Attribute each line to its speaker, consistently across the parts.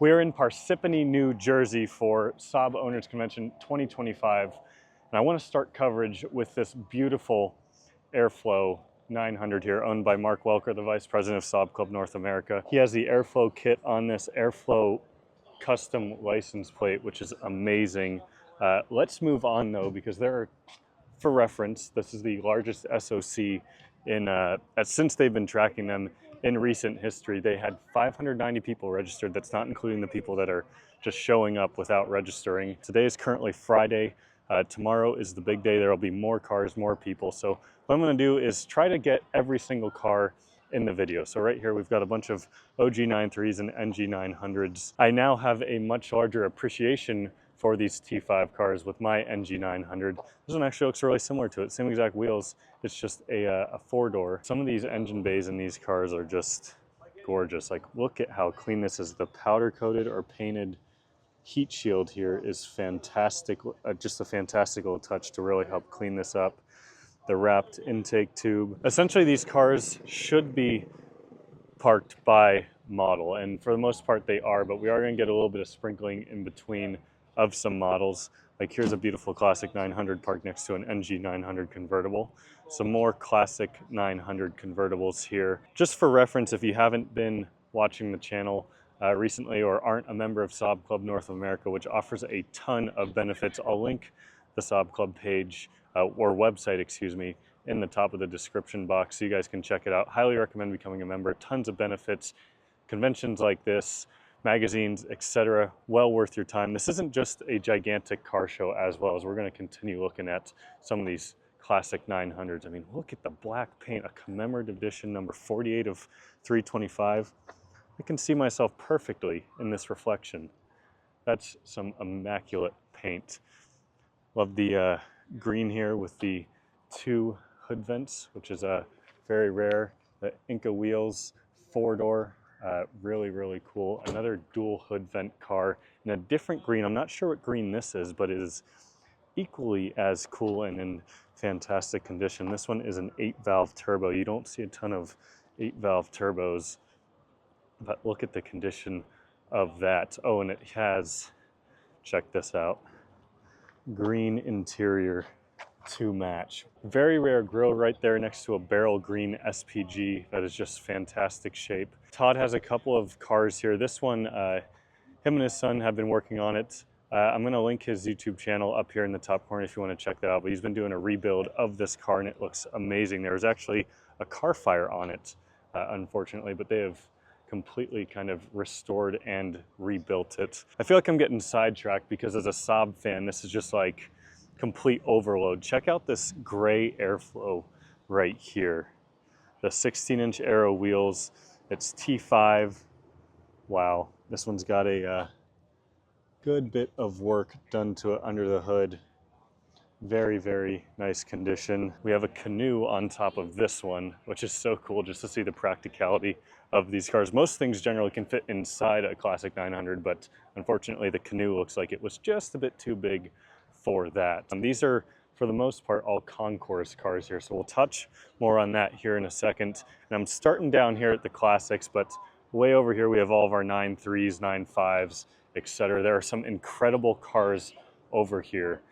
Speaker 1: We're in Parsippany, New Jersey for Saab Owners Convention 2025. And I want to start coverage with this beautiful Airflow 900 here, owned by Mark Welker, the Vice President of Saab Club North America. He has the Airflow kit on this Airflow custom license plate, which is amazing. Let's move on though, because there are, for reference, this is the largest SOC since they've been tracking them in recent history. They had 590 people registered. That's not including the people that are just showing up without registering. Today is currently Friday. Tomorrow is the big day. There will be more cars, more people. So what I'm going to do is try to get every single car in the video. So right here we've got a bunch of OG 93s and NG 900s. I now have a much larger appreciation for these T5 cars with my NG 900. This one actually looks really similar to it. Same exact wheels. It's just a four-door. Some of these engine bays in these cars are just gorgeous. Like, look at how clean this is. The powder-coated or painted heat shield here is fantastic. Just a fantastical touch to really help clean this up. The wrapped intake tube. Essentially, these cars should be parked by model, and for the most part they are, but we are going to get a little bit of sprinkling in between of some models. Like, here's a beautiful classic 900 parked next to an NG 900 convertible. Some more classic 900 convertibles here. Just for reference, if you haven't been watching the channel recently or aren't a member of Saab Club North America, which offers a ton of benefits, I'll link the Saab Club page or website, excuse me, in the top of the description box so you guys can check it out. Highly recommend becoming a member. Tons of benefits, conventions like this, magazines, etc. Well worth your time. This isn't just a gigantic car show, as well as we're going to continue looking at some of these classic 900s. I mean, look at the black paint, a commemorative edition number 48 of 325. I can see myself perfectly in this reflection. That's some immaculate paint. Love the green here with the two hood vents, which is very rare. The Inca wheels, four-door. Really, really cool. Another dual hood vent car in a different green. I'm not sure what green this is, but it is equally as cool and in fantastic condition. This one is an 8-valve turbo. You don't see a ton of 8-valve turbos, but look at the condition of that. Oh, and it has, check this out, green interior to match. Very rare grille right there next to a barrel green SPG that is just fantastic shape. Todd has a couple of cars here. This one, him and his son have been working on it. I'm going to link his YouTube channel up here in the top corner if you want to check that out. But he's been doing a rebuild of this car and it looks amazing. There was actually a car fire on it, unfortunately, but they have completely kind of restored and rebuilt it. I feel like I'm getting sidetracked because as a Saab fan, this is just like complete overload. Check out this gray Airflow right here. The 16-inch aero wheels. It's T5. Wow, this one's got a good bit of work done to it under the hood. Very, very nice condition. We have a canoe on top of this one, which is so cool just to see the practicality of these cars. Most things generally can fit inside a classic 900, but unfortunately the canoe looks like it was just a bit too big for that. These are, for the most part, all Concourse cars here, so we'll touch more on that here in a second. And I'm starting down here at the classics, but way over here we have all of our 9.3s, 9.5s, etc. There are some incredible cars over here.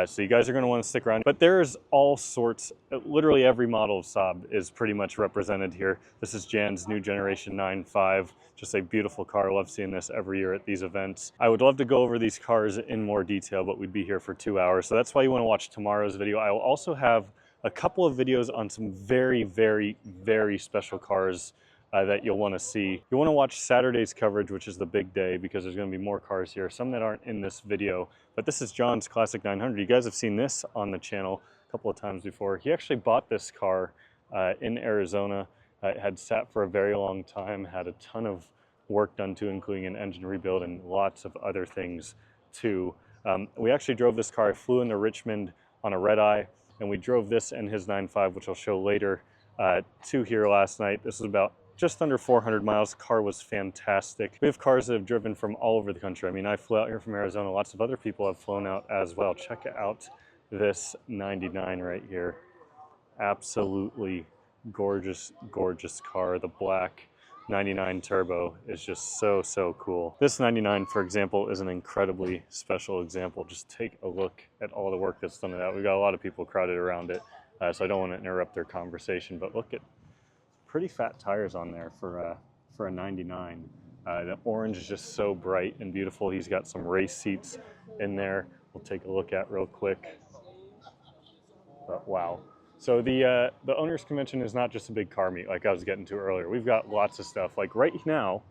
Speaker 1: So you guys are going to want to stick around. But there's all sorts, literally every model of Saab is pretty much represented here. This is Jan's new generation 9.5, just a beautiful car. Love seeing this every year at these events. I would love to go over these cars in more detail, but we'd be here for 2 hours. So that's why you want to watch tomorrow's video. I will also have a couple of videos on some very, very, very special cars that you'll want to see. You want to watch Saturday's coverage, which is the big day, because there's going to be more cars here, some that aren't in this video. But this is John's Classic 900. You guys have seen this on the channel a couple of times before. He actually bought this car in Arizona. It had sat for a very long time, had a ton of work done to, including an engine rebuild and lots of other things too. We actually drove this car. I flew into Richmond on a red-eye, and we drove this and his 9.5, which I'll show later, to here last night. This was about just under 400 miles. The car was fantastic. We have cars that have driven from all over the country. I mean, I flew out here from Arizona. Lots of other people have flown out as well. Check out this 99 right here. Absolutely gorgeous, gorgeous car. The black 99 Turbo is just so, so cool. This 99, for example, is an incredibly special example. Just take a look at all the work that's done to that. We've got a lot of people crowded around it, so I don't want to interrupt their conversation, but look at pretty fat tires on there for a 99. The orange is just so bright and beautiful. He's got some race seats in there. We'll take a look at real quick. But wow. So the owners convention is not just a big car meet like I was getting to earlier. We've got lots of stuff. Like right now,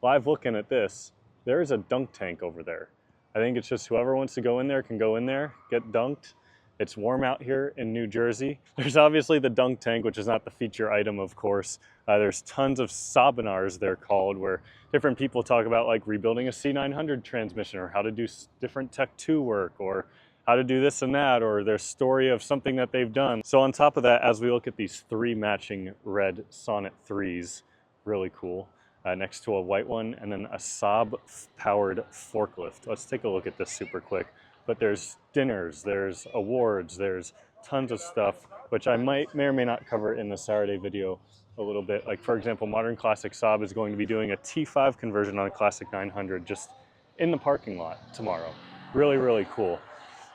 Speaker 1: live looking at this, there is a dunk tank over there. I think it's just whoever wants to go in there can go in there, get dunked. It's warm out here in New Jersey. There's obviously the dunk tank, which is not the feature item, of course. There's tons of Saabinars, they're called, where different people talk about like rebuilding a C900 transmission or how to do different Tech 2 work or how to do this and that, or their story of something that they've done. So on top of that, as we look at these 3 matching red Sonnet 3s, really cool, next to a white one, and then a Saab powered forklift. Let's take a look at this super quick. But there's dinners, there's awards, there's tons of stuff, which I may or may not cover in the Saturday video a little bit. Like for example, Modern Classic Saab is going to be doing a T5 conversion on a Classic 900 just in the parking lot tomorrow. Really, really cool.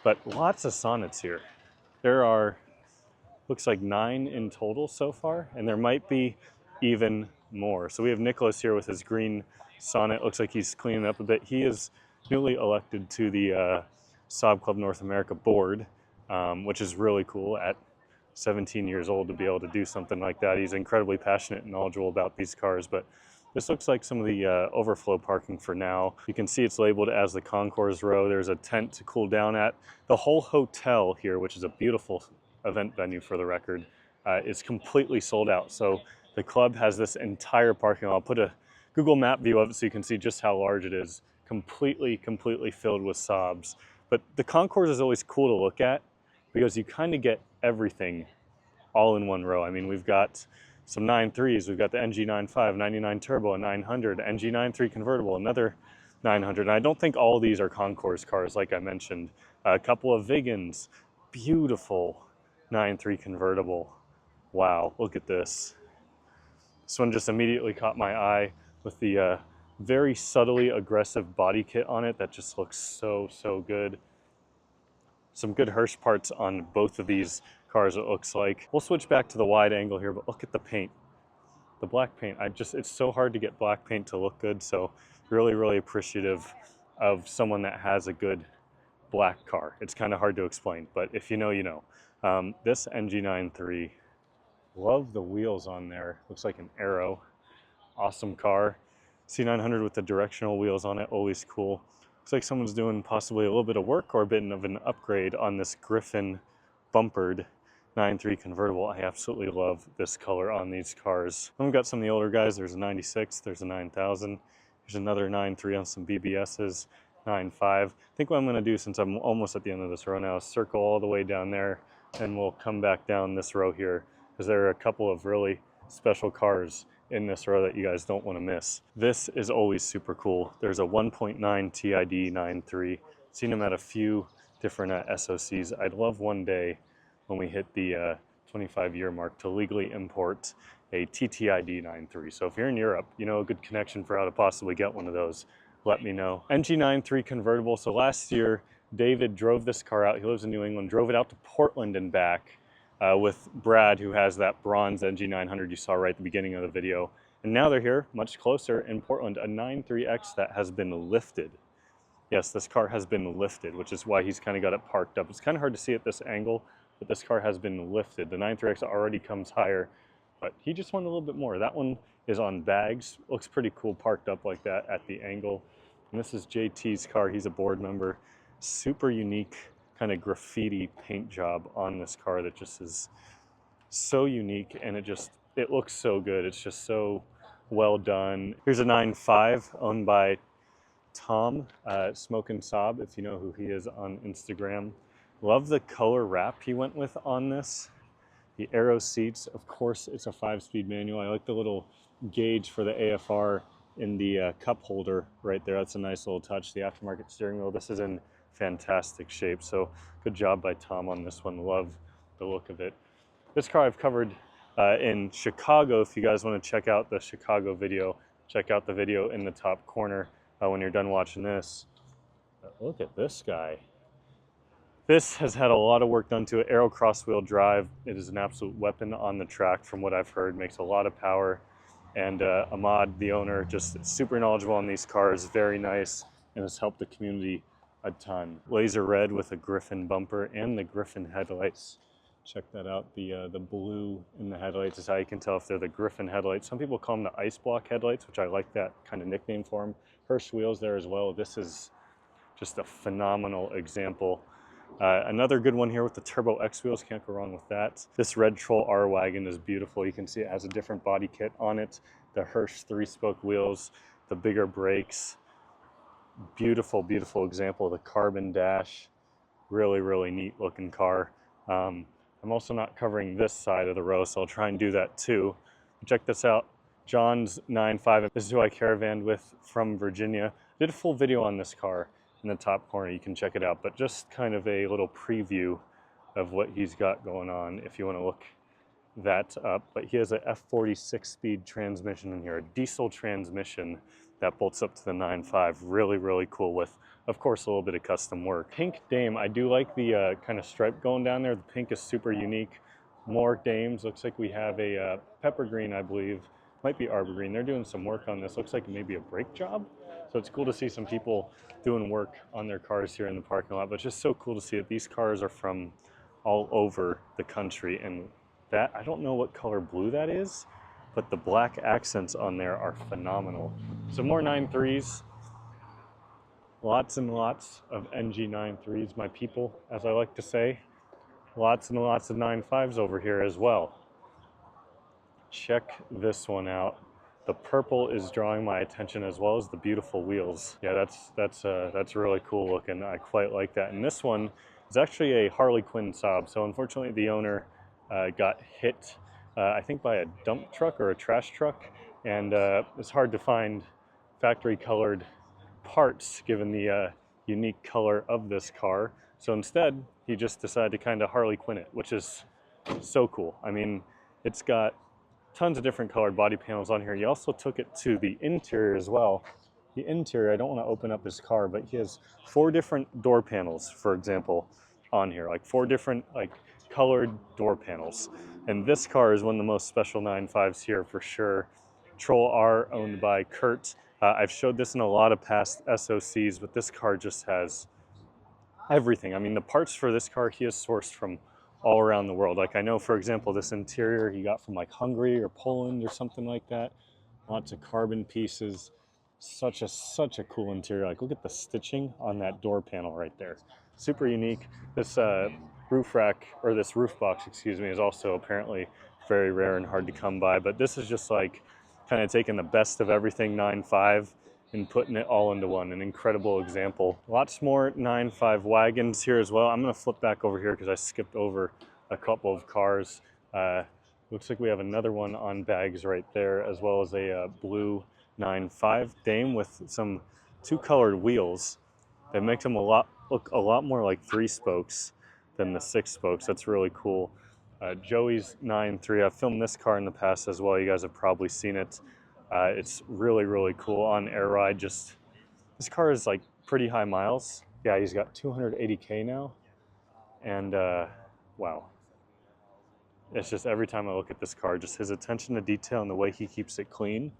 Speaker 1: But lots of Sonnets here. There are, looks like 9 in total so far, and there might be even more. So we have Nicholas here with his green Sonnet. Looks like he's cleaning up a bit. He is newly elected to the Saab Club North America board, which is really cool at 17 years old to be able to do something like that. He's incredibly passionate and knowledgeable about these cars, but this looks like some of the overflow parking for now. You can see it's labeled as the Concourse row. There's a tent to cool down at. The whole hotel here, which is a beautiful event venue for the record, is completely sold out. So the club has this entire parking lot. I'll put a Google map view of it so you can see just how large it is. Completely filled with Saabs. But the Concourse is always cool to look at because you kind of get everything all in one row. I mean, we've got some 9.3s, we've got the NG95, 99 Turbo, a 900, NG93 convertible, another 900. And I don't think all these are Concourse cars, like I mentioned. A couple of Viggens, beautiful 9.3 convertible. Wow, look at this. This one just immediately caught my eye with the very subtly aggressive body kit on it that just looks so, so good. Some good Hirsch parts on both of these cars, it looks like. We'll switch back to the wide angle here, but look at the paint. The black paint, it's so hard to get black paint to look good, so really appreciative of someone that has a good black car. It's kind of hard to explain, but if you know, you know. This NG93, love the wheels on there. Looks like an Arrow. Awesome car. C900 with the directional wheels on it, always cool. Looks like someone's doing possibly a little bit of work or a bit of an upgrade on this Griffin bumpered 9.3 convertible. I absolutely love this color on these cars. Then we've got some of the older guys. There's a 96, there's a 9000. There's another 9.3 on some BBSs, 9.5. I think what I'm gonna do, since I'm almost at the end of this row now, is circle all the way down there and we'll come back down this row here because there are a couple of really special cars in this row that you guys don't want to miss. This is always super cool. There's a 1.9 TID 9.3. Seen them at a few different SOCs. I'd love one day when we hit the 25-year mark to legally import a TTID 9.3. So if you're in Europe, you know a good connection for how to possibly get one of those, let me know. NG93 convertible. So last year, David drove this car out. He lives in New England, drove it out to Portland and back. With Brad, who has that bronze NG900 you saw right at the beginning of the video. And now they're here, much closer in Portland, a 9.3X that has been lifted. Yes, this car has been lifted, which is why he's kind of got it parked up. It's kind of hard to see at this angle, but this car has been lifted. The 9.3X already comes higher, but he just wanted a little bit more. That one is on bags, looks pretty cool parked up like that at the angle. And this is JT's car, he's a board member. Super unique kind of graffiti paint job on this car that just is so unique, and it looks so good. It's just so well done. Here's a 9.5 owned by Tom, Smokin' Saab, if you know who he is on Instagram. Love the color wrap he went with on this. The Aero seats, of course, it's a 5-speed manual. I like the little gauge for the AFR in the cup holder right there. That's a nice little touch. The aftermarket steering wheel, this is in fantastic shape. So good job by Tom on this one. Love the look of it. This car I've covered in Chicago. If you guys want to check out the Chicago video, check out the video in the top corner when you're done watching this. Look at this guy. This has had a lot of work done to it. Aero cross-wheel drive. It is an absolute weapon on the track from what I've heard. Makes a lot of power. And Ahmad, the owner, just super knowledgeable on these cars. Very nice and has helped the community a ton. Laser red with a Griffin bumper and the Griffin headlights. Check that out. The blue in the headlights is how you can tell if they're the Griffin headlights. Some people call them the ice block headlights, which I like that kind of nickname for them. Hirsch wheels there as well. This is just a phenomenal example. Another good one here with the Turbo X wheels, can't go wrong with that. This Red Troll R Wagon is beautiful. You can see it has a different body kit on it. The Hirsch 3-spoke wheels, the bigger brakes. Beautiful, beautiful example of the carbon dash. Really, really neat looking car. I'm also not covering this side of the row, so I'll try and do that too. Check this out. John's 9.5. This is who I caravanned with from Virginia. Did a full video on this car. In the top corner, you can check it out, but just kind of a little preview of what he's got going on if you want to look that up. But he has a F40 6-speed transmission in here, a diesel transmission that bolts up to the 9.5. Really, really cool with, of course, a little bit of custom work. Pink Dame, I do like the kind of stripe going down there. The pink is super unique. More Dames. Looks like we have a pepper green, I believe. Might be arbor green. They're doing some work on this. Looks like maybe a brake job. So it's cool to see some people doing work on their cars here in the parking lot, but it's just so cool to see that these cars are from all over the country. And that, I don't know what color blue that is, but the black accents on there are phenomenal. So more 9.3s, lots and lots of NG 9.3s, my people, as I like to say. Lots and lots of 9.5s over here as well. Check this one out. The purple is drawing my attention as well as the beautiful wheels. Yeah, that's really cool looking. I quite like that. And this one is actually a Harley Quinn Saab. So unfortunately, the owner got hit, I think, by a dump truck or a trash truck, and it's hard to find factory-colored parts given the unique color of this car. So instead, he just decided to kind of Harley Quinn it, which is so cool. I mean, it's got tons of different colored body panels on here. He also took it to the interior as well. The interior, I don't want to open up his car, but he has 4 different door panels, for example, on here. Like 4 different colored door panels. And this car is one of the most special 9.5s here for sure. Troll R, owned by Kurt. I've showed this in a lot of past SOCs, but this car just has everything. I mean, the parts for this car he has sourced from all around the world. Like I know, for example, this interior he got from like Hungary or Poland or something like that. Lots of carbon pieces. Such a cool interior. Like look at the stitching on that door panel right there. Super unique. This roof rack, or this roof box, excuse me, is also apparently very rare and hard to come by. But this is just like kind of taking the best of everything 9.5 and putting it all into one. An incredible example. Lots more 9.5 wagons here as well. I'm going to flip back over here because I skipped over a couple of cars. Looks like we have another one on bags right there, as well as a blue 9.5 Dame with some 2-colored wheels that makes them look a lot more like 3 spokes than the 6 spokes. That's really cool. Joey's 9.3. I've filmed this car in the past as well. You guys have probably seen it. It's really, really cool on air ride. Just this car is like pretty high miles. Yeah, he's got 280K now. And wow. It's just every time I look at this car, just his attention to detail and the way he keeps it clean.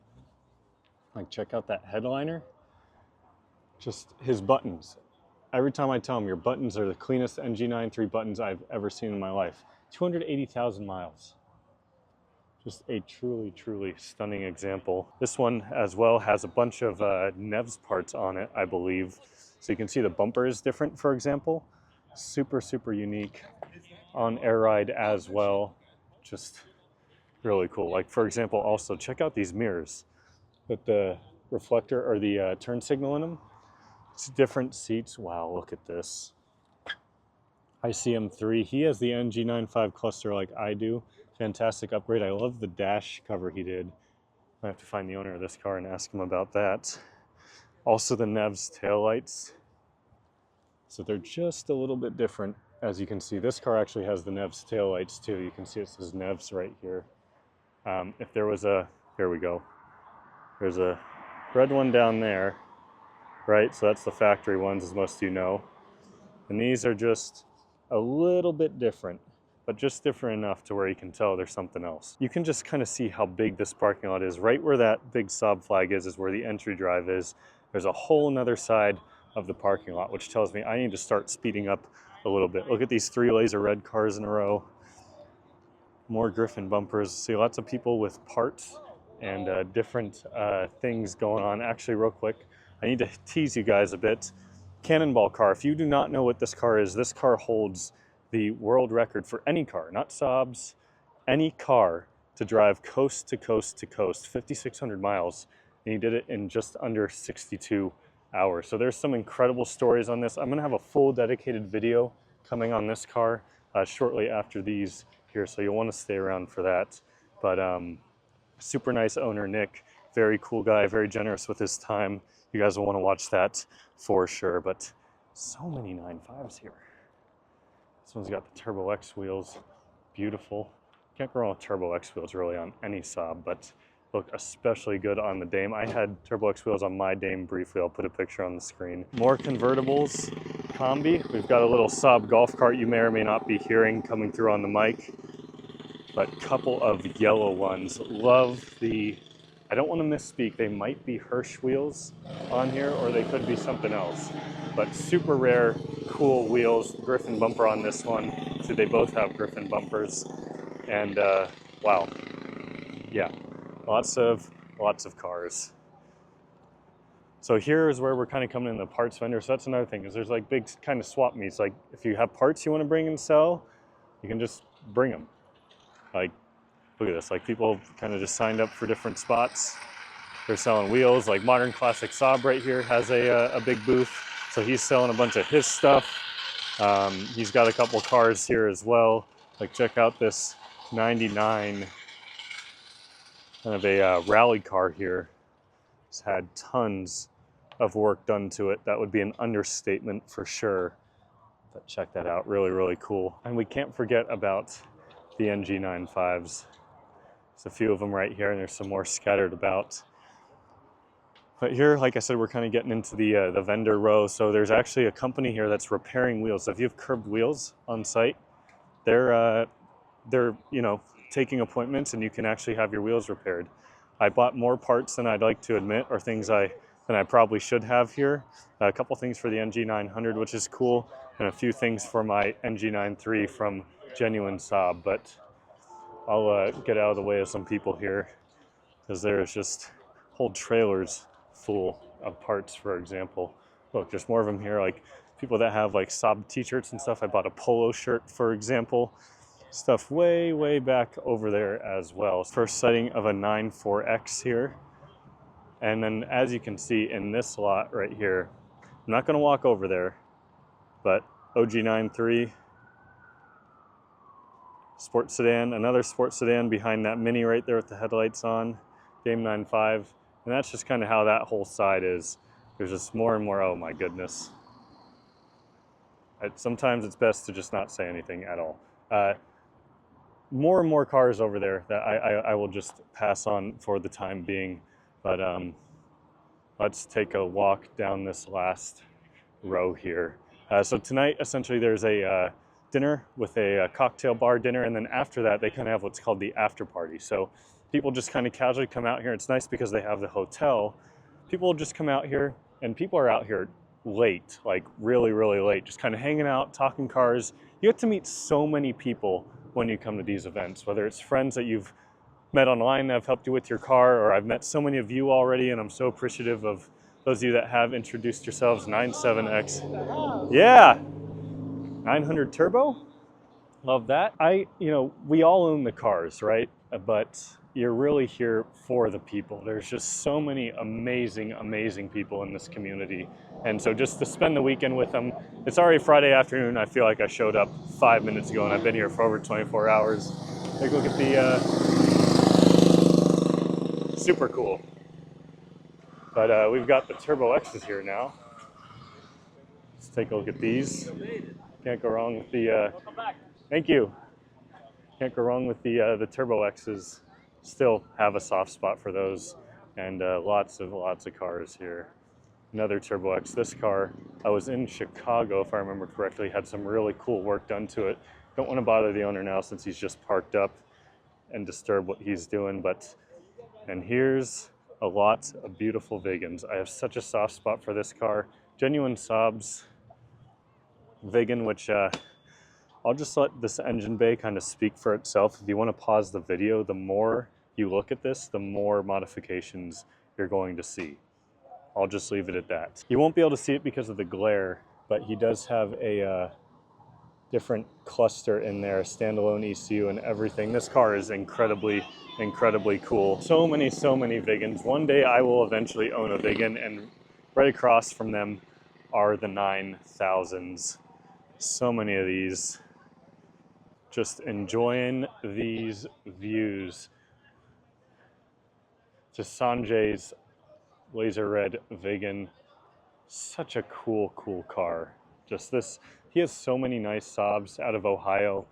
Speaker 1: Like check out that headliner. Just his buttons. Every time I tell him your buttons are the cleanest NG93 buttons I've ever seen in my life. 280,000 miles. Just a truly, truly stunning example. This one as well has a bunch of Nevs parts on it, I believe. So you can see the bumper is different, for example. Super, super unique on air ride as well. Just really cool. Like for example, also check out these mirrors with the reflector or the turn signal in them. It's different seats. Wow, look at this. ICM3. He has the NG95 cluster like I do. Fantastic upgrade. I love the dash cover he did. I have to find the owner of this car and ask him about that. Also the Nevs taillights. So they're just a little bit different. As you can see, this car actually has the Nevs taillights too. You can see it says Nevs right here. If there was a, here we go. There's a red one down there, right? So that's the factory ones, as most of you know. And these are just a little bit different, but just different enough to where you can tell there's something else. You can just kind of see how big this parking lot is. Right where that big Saab flag is where the entry drive is. There's a whole nother side of the parking lot, which tells me I need to start speeding up a little bit. Look at these 3 laser red cars in a row. More Griffin bumpers. See lots of people with parts and different things going on. Actually, real quick, I need to tease you guys a bit. Cannonball car. If you do not know what this car is, this car holds the world record for any car, not Saabs, any car to drive coast to coast to coast, 5,600 miles, and he did it in just under 62 hours. So there's some incredible stories on this. I'm gonna have a full dedicated video coming on this car shortly after these here, so you'll wanna stay around for that. But super nice owner, Nick, very cool guy, very generous with his time. You guys will wanna watch that for sure, but so many 9.5s here. This one's got the Turbo X wheels, beautiful. Can't go wrong with Turbo X wheels really on any Saab, but look especially good on the Dame. I had Turbo X wheels on my Dame briefly. I'll put a picture on the screen. More convertibles, combi. We've got a little Saab golf cart you may or may not be hearing coming through on the mic, but couple of yellow ones. Love the, I don't want to misspeak, they might be Hirsch wheels on here or they could be something else, but super rare, cool wheels. Griffin bumper on this one. So they both have Griffin bumpers. And wow, yeah, lots of cars. So here is where we're kind of coming in the parts vendor. So that's another thing, is there's like big kind of swap meets. Like if you have parts you want to bring and sell, you can just bring them. Like, look at this, like people kind of just signed up for different spots. They're selling wheels, like Modern Classic Saab right here has a big booth. So he's selling a bunch of his stuff. He's got a couple cars here as well. Like check out this 99 kind of a rally car here. It's had tons of work done to it. That would be an understatement for sure. But check that out, really, really cool. And we can't forget about the NG95s. There's a few of them right here and there's some more scattered about. But here, like I said, we're kind of getting into the vendor row. So there's actually a company here that's repairing wheels. So if you have curved wheels on site, they're you know, taking appointments and you can actually have your wheels repaired. I bought more parts than I'd like to admit, or things than I probably should have here. A couple things for the NG900, which is cool, and a few things for my NG93 from Genuine Saab. But I'll get out of the way of some people here, because there's just whole trailers full of parts, for example. Look, there's more of them here, like people that have like Saab t-shirts and stuff. I bought a polo shirt, for example. Stuff way, way back over there as well. First sighting of a 94X here. And then as you can see in this lot right here, I'm not gonna walk over there, but OG93, sports sedan, another sports sedan behind that Mini right there with the headlights on, Dame 9.5. And that's just kind of how that whole side is. There's just more and more, oh my goodness. Sometimes it's best to just not say anything at all. More and more cars over there that I will just pass on for the time being. But let's take a walk down this last row here. So tonight, essentially, there's a dinner with a cocktail bar dinner, and then after that, they kind of have what's called the after party. So people just kind of casually come out here. It's nice because they have the hotel. People just come out here, and people are out here late, like really, really late, just kind of hanging out, talking cars. You get to meet so many people when you come to these events, whether it's friends that you've met online that have helped you with your car, or I've met so many of you already, and I'm so appreciative of those of you that have introduced yourselves. 97X. Yeah, 900 turbo. Love that. You know, we all own the cars, right? But you're really here for the people. There's just so many amazing, amazing people in this community. And so just to spend the weekend with them, it's already Friday afternoon. I feel like I showed up 5 minutes ago and I've been here for over 24 hours. Take a look at the, super cool. But we've got the Turbo X's here now. Let's take a look at these. Can't go wrong with the, thank you. Can't go wrong with the Turbo X's. still have a soft spot for those, and lots of cars here. Another Turbo X. This car, I was in Chicago, if I remember correctly, had some really cool work done to it. Don't want to bother the owner now since he's just parked up and disturb what he's doing, and here's a lot of beautiful Viggens. I have such a soft spot for this car. Genuine Saab's Viggen, which I'll just let this engine bay kind of speak for itself. If you want to pause the video, the more you look at this, the more modifications you're going to see. I'll just leave it at that. You won't be able to see it because of the glare, but he does have a different cluster in there, standalone ECU and everything. This car is incredibly cool. So many Viggens. One day I will eventually own a Viggen, and right across from them are the 9000s. So many of these. Just enjoying these views. To Sanjay's laser red Viggen. Such a cool car. Just this, he has so many nice Saabs out of Ohio.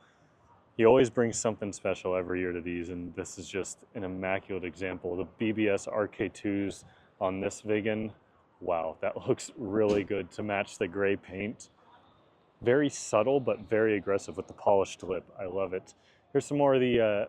Speaker 1: He always brings something special every year to these, and this is just an immaculate example. The BBS RK2s on this Viggen, wow, that looks really good to match the gray paint. Very subtle, but very aggressive with the polished lip. I love it. Here's some more of the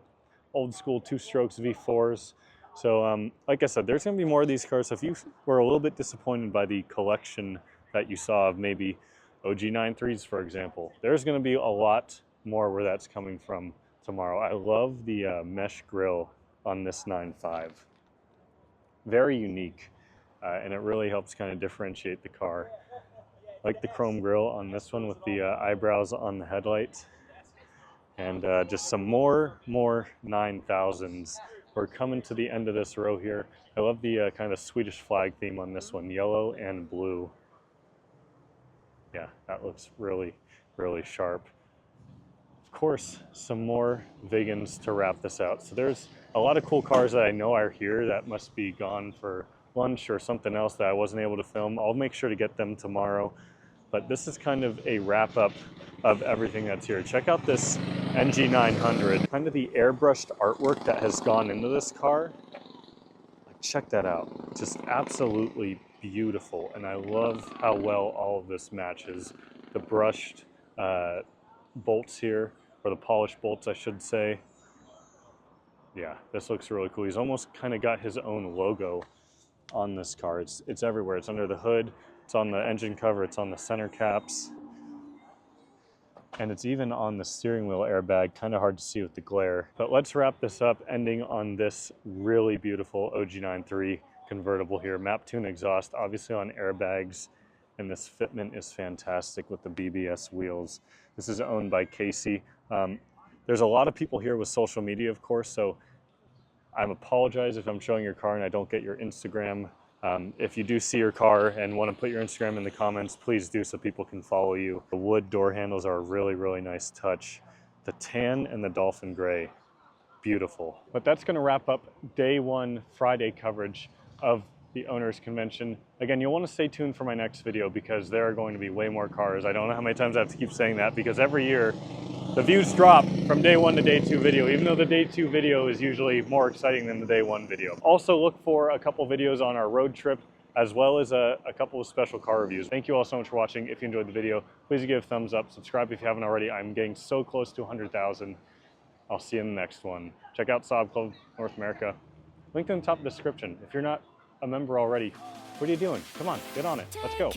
Speaker 1: old school 2-strokes V4s. So like I said, there's going to be more of these cars. So if you were a little bit disappointed by the collection that you saw of maybe OG 93s, for example, there's going to be a lot more where that's coming from tomorrow. I love the mesh grille on this 9.5. Very unique, and it really helps kind of differentiate the car. Like the chrome grille on this one with the eyebrows on the headlight. And just some more 9000s. We're coming to the end of this row here. I love the kind of Swedish flag theme on this one, yellow and blue. Yeah, that looks really sharp. Of course, some more Viggens to wrap this out. So there's a lot of cool cars that I know are here that must be gone for lunch or something else that I wasn't able to film. I'll make sure to get them tomorrow. But this is kind of a wrap-up of everything that's here. Check out this NG900. Kind of the airbrushed artwork that has gone into this car. Check that out. Just absolutely beautiful. And I love how well all of this matches. The brushed bolts here, or the polished bolts, I should say. Yeah, this looks really cool. He's almost kind of got his own logo on this car. It's everywhere. It's under the hood. It's on the engine cover, it's on the center caps, and it's even on the steering wheel airbag. Kind of hard to see with the glare. But let's wrap this up, ending on this really beautiful OG93 convertible here. Map tune exhaust, obviously on airbags, and this fitment is fantastic with the BBS wheels. This is owned by Casey. There's a lot of people here with social media, of course, so I apologize if I'm showing your car and I don't get your Instagram. If you do see your car and want to put your Instagram in the comments, please do so people can follow you. The wood door handles are a really nice touch. The tan and the dolphin gray, beautiful. But that's going to wrap up day one Friday coverage of the owners convention. Again, you'll want to stay tuned for my next video because there are going to be way more cars. I don't know how many times I have to keep saying that because every year the views drop from day one to day two video, even though the day two video is usually more exciting than the day one video. Also look for a couple videos on our road trip, as well as a couple of special car reviews. Thank you all so much for watching. If you enjoyed the video, please give a thumbs up, subscribe if you haven't already. I'm getting so close to 100,000. I'll see you in the next one. Check out Saab Club North America. Linked in the top description. If you're not a member already, what are you doing? Come on, get on it. Let's go.